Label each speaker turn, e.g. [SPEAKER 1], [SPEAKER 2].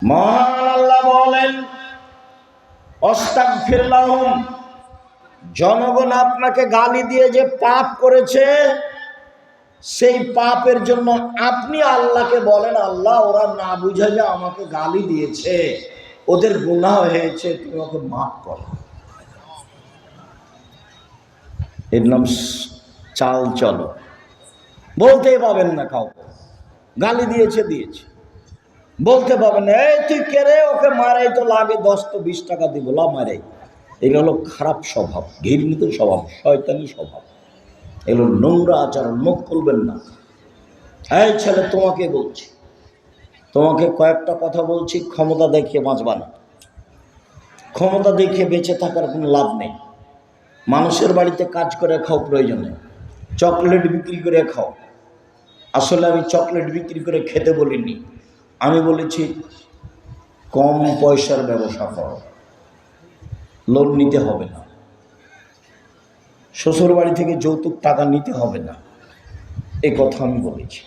[SPEAKER 1] মহান আল্লাহ বলেন, আস্তাগফির লাহুম, জনগণ আপনাকে গালি দিয়ে যে পাপ করেছে সেই পাপের জন্য আপনি আল্লাহকে বলেন, আল্লাহ ওরা না বুঝে যে আমাকে গালি দিয়েছে, ওদের গুনাহ হয়েছে, তুমি ওকে মাফ করো। এর নাম চাল চলো। বলতেই পাবেন না কাউকে গালি দিয়েছে দিয়েছে, বলতে পাবেন না এই তুই কে রে, ওকে মারাই তো লাগে 10 তো 20 টাকা দিব, লা মারাই। এগুলো হলো খারাপ স্বভাব, ঘৃণিত স্বভাব, শয়তানি স্বভাব, এগুলো নোংরা আচরণ, মুখ খুলবেন না। এই ছেলে তোমাকে বলছি, তোমাকে কয়েকটা কথা বলছি, ক্ষমতা দেখিয়ে বাঁচবা না। ক্ষমতা দেখিয়ে বেঁচে থাকার কোনো লাভ নেই। মানুষের বাড়িতে কাজ করে খাও প্রয়োজনে, চকলেট বিক্রি করে খাও। আসলে আমি চকলেট বিক্রি করে খেতে বলিনি, আমি বলেছি কম পয়সার ব্যবসা করো, লোন নিতে হবে না, শ্বশুর বাড়ি থেকে যৌতুক টাকা নিতে হবে না, এই কথা আমি বলেছি।